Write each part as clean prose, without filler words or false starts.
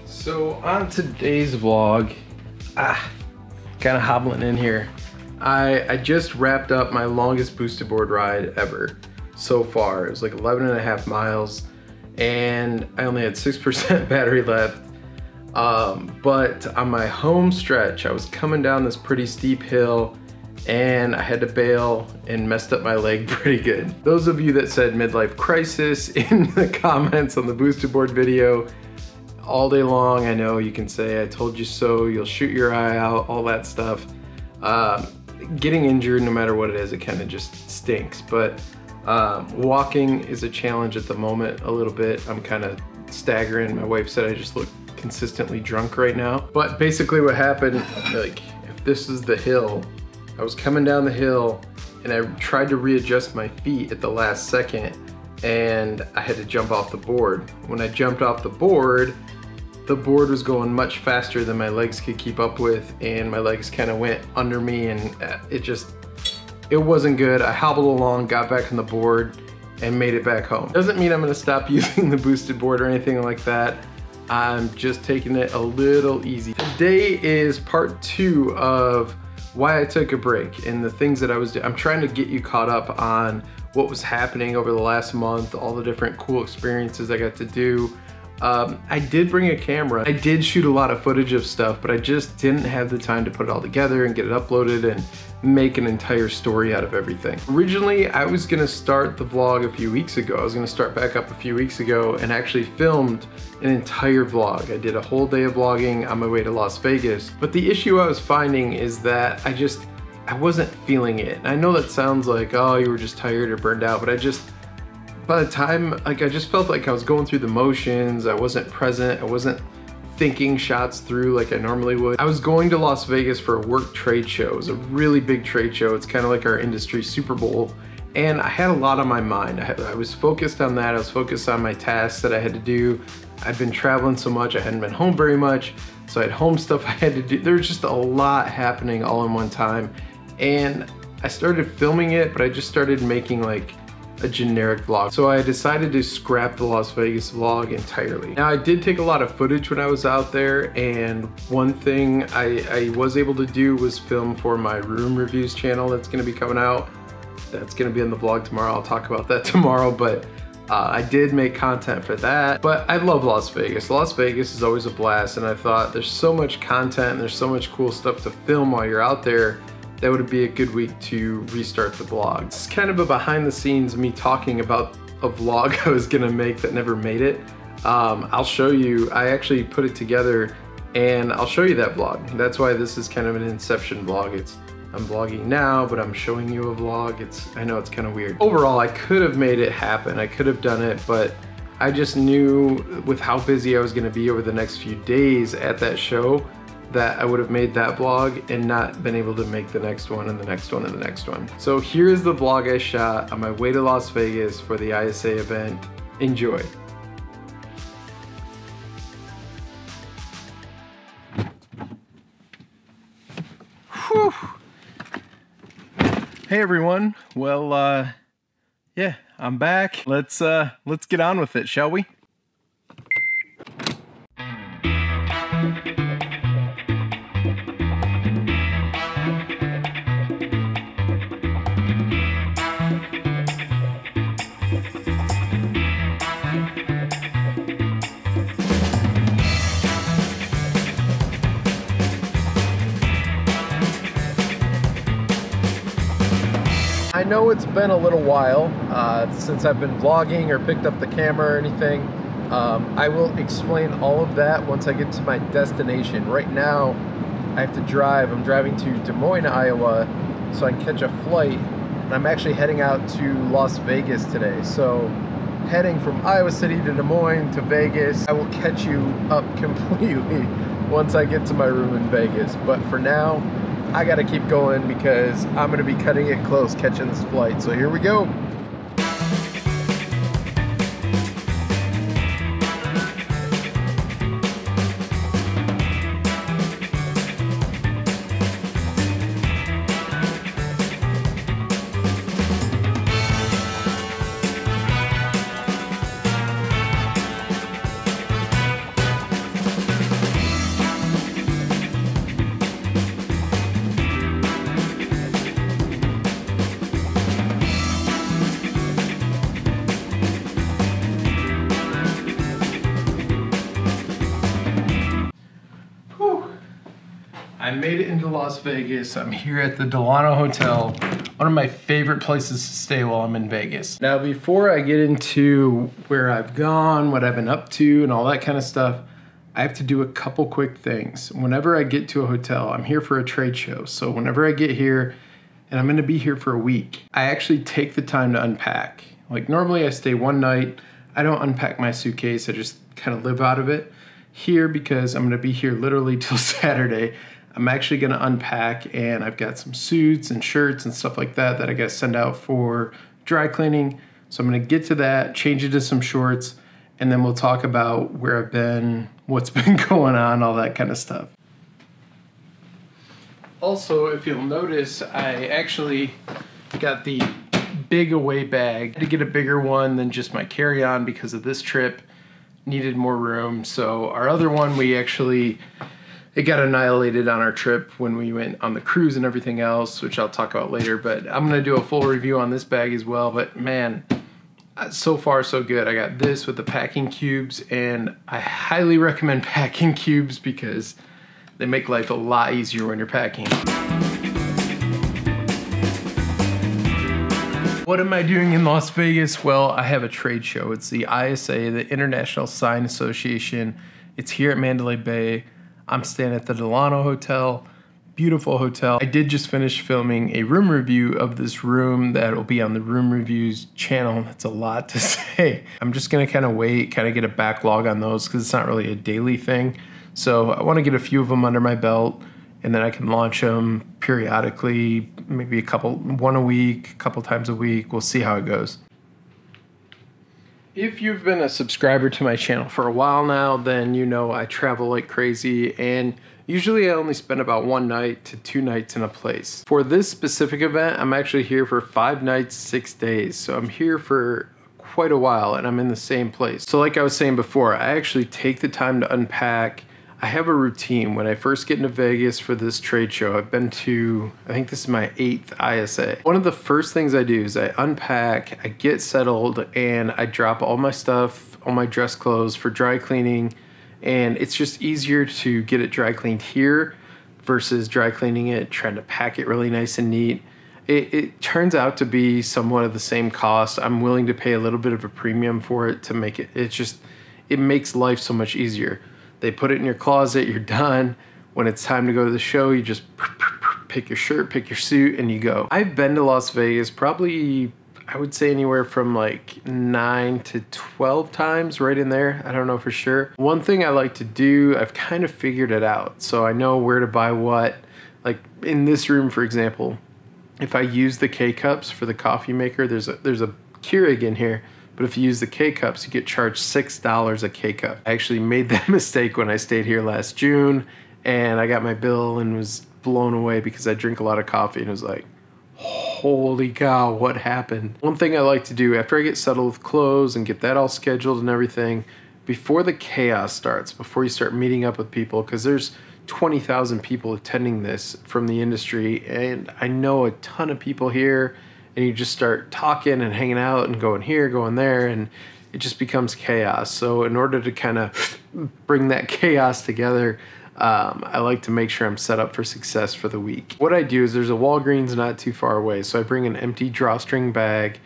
So on today's vlog, kind of hobbling in here. I just wrapped up my longest boosted board ride ever so far. It was like 11.5 miles and I only had 6% battery left. But on my home stretch, I was coming down this pretty steep hill and I had to bail and messed up my leg pretty good. Those of you that said midlife crisis in the comments on the boosted board video, all day long, I know you can say, I told you so, you'll shoot your eye out, all that stuff. Getting injured, no matter what it is, it kind of just stinks. But walking is a challenge at the moment a little bit. I'm kind of staggering. My wife said I just look consistently drunk right now. But basically what happened, like, if this is the hill, I was coming down the hill and I tried to readjust my feet at the last second and I had to jump off the board. When I jumped off the board was going much faster than my legs could keep up with, and my legs kind of went under me and it wasn't good. I hobbled along, got back on the board and made it back home. Doesn't mean I'm gonna stop using the boosted board or anything like that. I'm just taking it a little easy. Today is part 2 of why I took a break and the things that I was doing. I'm trying to get you caught up on what was happening over the last month, all the different cool experiences I got to do. I did bring a camera. I did shoot a lot of footage of stuff, but I just didn't have the time to put it all together and get it uploaded and make an entire story out of everything. Originally, I was gonna start the vlog a few weeks ago. I was gonna start back up a few weeks ago and actually filmed an entire vlog. I did a whole day of vlogging on my way to Las Vegas. But the issue I was finding is that I wasn't feeling it. And I know that sounds like, oh, you were just tired or burned out, but by the time, I just felt like I was going through the motions. I wasn't present. I wasn't thinking shots through like I normally would. I was going to Las Vegas for a work trade show. It was a really big trade show. It's kind of like our industry Super Bowl. And I had a lot on my mind. I was focused on that. I was focused on my tasks that I had to do. I'd been traveling so much. I hadn't been home very much. So I had home stuff I had to do. There was just a lot happening all in one time. And I started filming it, but I just started making like a generic vlog. So I decided to scrap the Las Vegas vlog entirely. Now I did take a lot of footage when I was out there, and one thing I was able to do was film for my room reviews channel that's gonna be coming out. That's gonna be in the vlog tomorrow. I'll talk about that tomorrow, but I did make content for that. But I love Las Vegas. Las Vegas is always a blast, and I thought there's so much content and there's so much cool stuff to film while you're out there. That would be a good week to restart the vlog. It's kind of a behind the scenes me talking about a vlog I was gonna make that never made it. I'll show you, I actually put it together and I'll show you that vlog. That's why this is kind of an inception vlog. I'm vlogging now, but I'm showing you a vlog. I know it's kind of weird. Overall, I could have made it happen. I could have done it, but I just knew with how busy I was gonna be over the next few days at that show that I would have made that vlog and not been able to make the next one and the next one and the next one. So here's the vlog I shot on my way to Las Vegas for the ISA event. Enjoy. Whew. Hey everyone. Well, yeah, I'm back. Let's get on with it, shall we? I know it's been a little while since I've been vlogging or picked up the camera or anything. I will explain all of that once I get to my destination. Right now, I have to drive. I'm driving to Des Moines, Iowa, so I can catch a flight. And I'm actually heading out to Las Vegas today. So heading from Iowa City to Des Moines to Vegas. I will catch you up completely once I get to my room in Vegas. But for now, I gotta keep going because I'm gonna be cutting it close catching this flight. So here we go. I made it into Las Vegas. I'm here at the Delano Hotel, one of my favorite places to stay while I'm in Vegas. Now, before I get into where I've gone, what I've been up to, and all that kind of stuff, I have to do a couple quick things. Whenever I get to a hotel, I'm here for a trade show. So whenever I get here, and I'm gonna be here for a week, I actually take the time to unpack. Like normally I stay one night, I don't unpack my suitcase, I just kind of live out of it. Here, because I'm gonna be here literally till Saturday, I'm actually gonna unpack, and I've got some suits and shirts and stuff like that that I gotta send out for dry cleaning. So I'm gonna get to that, change into some shorts, and then we'll talk about where I've been, what's been going on, all that kind of stuff. Also, if you'll notice, I actually got the big away bag. I had to get a bigger one than just my carry-on because of this trip. Needed more room. So our other one, it got annihilated on our trip when we went on the cruise and everything else, which I'll talk about later, but I'm gonna do a full review on this bag as well. But man, so far so good. I got this with the packing cubes, and I highly recommend packing cubes because they make life a lot easier when you're packing. What am I doing in Las Vegas? Well, I have a trade show. It's the ISA, the International Sign Association. It's here at Mandalay Bay. I'm staying at the Delano Hotel. Beautiful hotel. I did just finish filming a room review of this room that will be on the Room Reviews channel. That's a lot to say. I'm just gonna kind of wait, kind of get a backlog on those because it's not really a daily thing. So I want to get a few of them under my belt, and then I can launch them periodically, maybe one a week, a couple times a week. We'll see how it goes. If you've been a subscriber to my channel for a while now, then you know I travel like crazy, and usually I only spend about 1 night to 2 nights in a place. For this specific event, I'm actually here for 5 nights, 6 days. So I'm here for quite a while, and I'm in the same place. So like I was saying before, I actually take the time to unpack. I have a routine. When I first get into Vegas for this trade show, I've been to, I think this is my 8th ISA. One of the first things I do is I unpack, I get settled, and I drop all my stuff, all my dress clothes for dry cleaning. And it's just easier to get it dry cleaned here versus dry cleaning it, trying to pack it really nice and neat. It turns out to be somewhat of the same cost. I'm willing to pay a little bit of a premium for it to make it, it makes life so much easier. They put it in your closet, you're done. When it's time to go to the show, you just pick your shirt, pick your suit, and you go. I've been to Las Vegas probably, I would say anywhere from like 9 to 12 times, right in there. I don't know for sure. One thing I like to do, I've kind of figured it out. So I know where to buy what. Like in this room, for example, if I use the K-cups for the coffee maker, there's a Keurig in here. But if you use the K-cups, you get charged $6 a K-cup. I actually made that mistake when I stayed here last June, and I got my bill and was blown away because I drink a lot of coffee, and it was like, holy cow, what happened? One thing I like to do after I get settled with clothes and get that all scheduled and everything, before the chaos starts, before you start meeting up with people, because there's 20,000 people attending this from the industry, and I know a ton of people here, and you just start talking and hanging out and going here, going there, and it just becomes chaos. So in order to kind of bring that chaos together, I like to make sure I'm set up for success for the week. What I do is there's a Walgreens not too far away, so I bring an empty drawstring bag,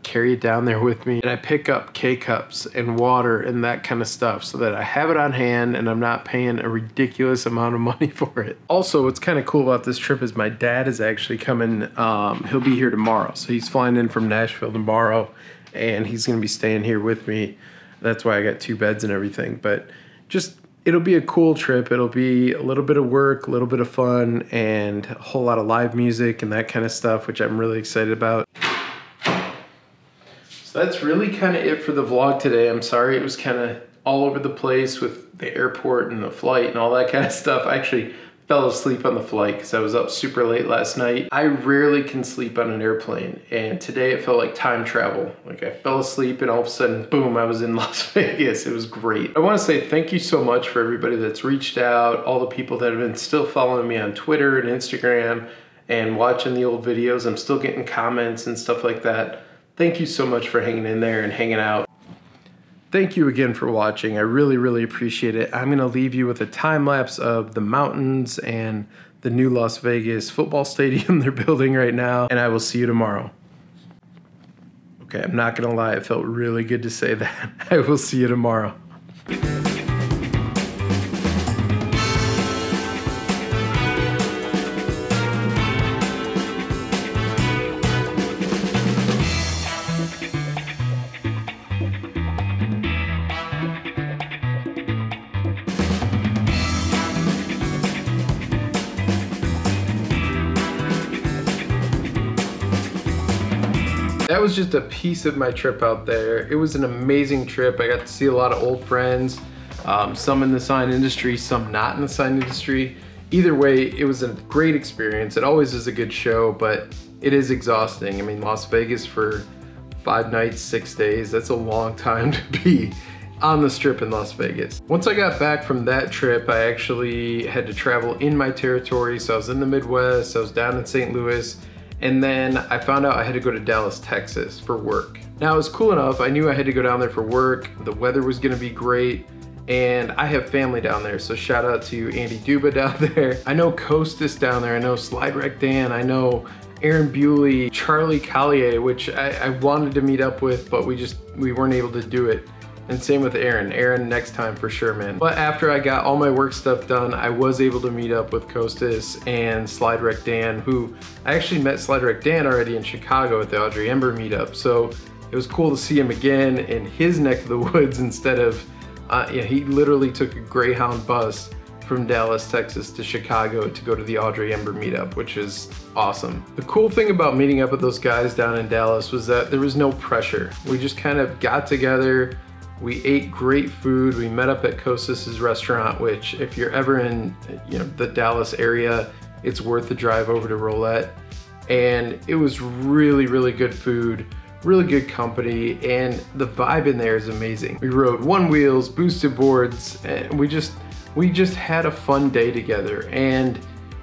carry it down there with me, and I pick up K-cups and water and that kind of stuff so that I have it on hand and I'm not paying a ridiculous amount of money for it. Also, what's kind of cool about this trip is my dad is actually coming, he'll be here tomorrow. So he's flying in from Nashville tomorrow, and he's gonna be staying here with me. That's why I got 2 beds and everything, but just, it'll be a cool trip. It'll be a little bit of work, a little bit of fun, and a whole lot of live music and that kind of stuff, which I'm really excited about. So that's really kind of it for the vlog today. I'm sorry it was kind of all over the place with the airport and the flight and all that kind of stuff. I actually fell asleep on the flight because I was up super late last night. I rarely can sleep on an airplane, and today it felt like time travel. Like I fell asleep and all of a sudden, boom, I was in Las Vegas. It was great. I want to say thank you so much for everybody that's reached out, all the people that have been still following me on Twitter and Instagram and watching the old videos. I'm still getting comments and stuff like that. Thank you so much for hanging in there and hanging out. Thank you again for watching. I really, really appreciate it. I'm gonna leave you with a time lapse of the mountains and the new Las Vegas football stadium they're building right now, and I will see you tomorrow. Okay, I'm not gonna lie, it felt really good to say that. I will see you tomorrow. That was just a piece of my trip out there. It was an amazing trip. I got to see a lot of old friends, some in the sign industry, some not in the sign industry. Either way, it was a great experience. It always is a good show, but it is exhausting. I mean, Las Vegas for 5 nights, 6 days, that's a long time to be on the strip in Las Vegas. Once I got back from that trip, I actually had to travel in my territory. So I was in the Midwest, I was down in St. Louis, and then I found out I had to go to Dallas, Texas for work. Now it was cool enough, I knew I had to go down there for work, the weather was gonna be great, and I have family down there, so shout out to Andy Duba down there. I know Costas down there, I know Slide Wreck Dan, I know Aaron Bewley, Charlie Collier, which I wanted to meet up with, but we weren't able to do it. And same with Aaron. Aaron, next time for sure, man. But after I got all my work stuff done, I was able to meet up with Costas and Slide Wreck Dan, who I actually met Slide Wreck Dan already in Chicago at the Audrey Ember meetup. So it was cool to see him again in his neck of the woods instead of, he literally took a Greyhound bus from Dallas, Texas to Chicago to go to the Audrey Ember meetup, which is awesome. The cool thing about meeting up with those guys down in Dallas was that there was no pressure. We just kind of got together. We ate great food. We met up at Costas's restaurant, which if you're ever in the Dallas area, it's worth the drive over to Roulette. And it was really, really good food, really good company, and the vibe in there is amazing. We rode one wheels, boosted boards, and we just had a fun day together. And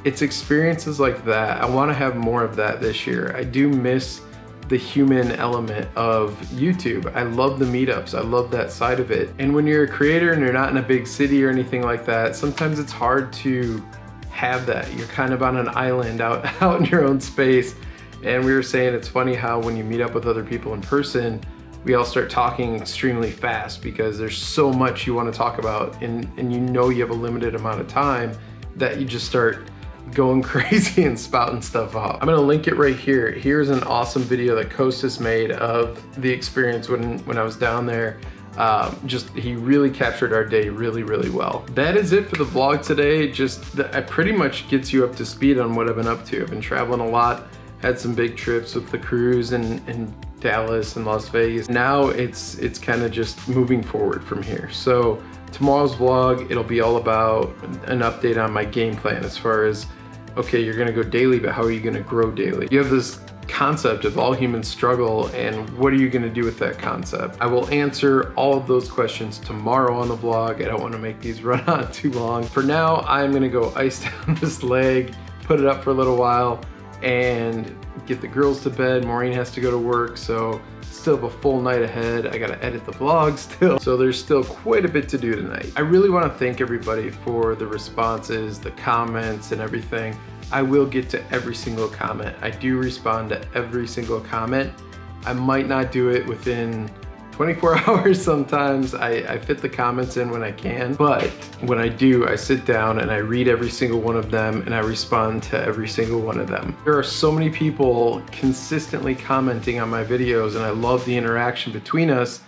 it's experiences like that. I want to have more of that this year. I do miss the human element of YouTube. I love the meetups. I love that side of it. And when you're a creator and you're not in a big city or anything like that, sometimes it's hard to have that. You're kind of on an island out in your own space. And we were saying it's funny how when you meet up with other people in person, we all start talking extremely fast because there's so much you want to talk about, and you know you have a limited amount of time that you just start going crazy and spouting stuff off. I'm gonna link it right here. Here's an awesome video that Costas made of the experience when I was down there. He really captured our day really, really well. That is it for the vlog today. It pretty much gets you up to speed on what I've been up to. I've been traveling a lot, had some big trips with the cruise in Dallas and Las Vegas. Now it's kind of just moving forward from here. So tomorrow's vlog, it'll be all about an update on my game plan as far as, okay, you're gonna go daily, but how are you gonna grow daily? You have this concept of all humans struggle, and what are you gonna do with that concept? I will answer all of those questions tomorrow on the vlog. I don't wanna make these run on too long. For now, I'm gonna go ice down this leg, put it up for a little while, and get the girls to bed. Maureen has to go to work, so still have a full night ahead. I gotta edit the vlog still, so there's still quite a bit to do tonight. I really wanna thank everybody for the responses, the comments, and everything. I will get to every single comment. I do respond to every single comment. I might not do it within 24 hours sometimes. I fit the comments in when I can, but when I do, I sit down and I read every single one of them and I respond to every single one of them. There are so many people consistently commenting on my videos, and I love the interaction between us,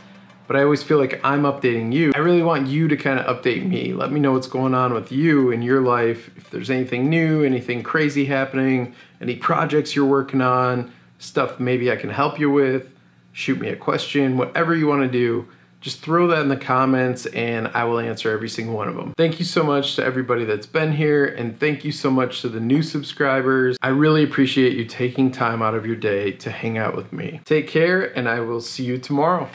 but I always feel like I'm updating you. I really want you to kind of update me. Let me know what's going on with you in your life. If there's anything new, anything crazy happening, any projects you're working on, stuff maybe I can help you with, shoot me a question, whatever you want to do, just throw that in the comments and I will answer every single one of them. Thank you so much to everybody that's been here, and thank you so much to the new subscribers. I really appreciate you taking time out of your day to hang out with me. Take care, and I will see you tomorrow.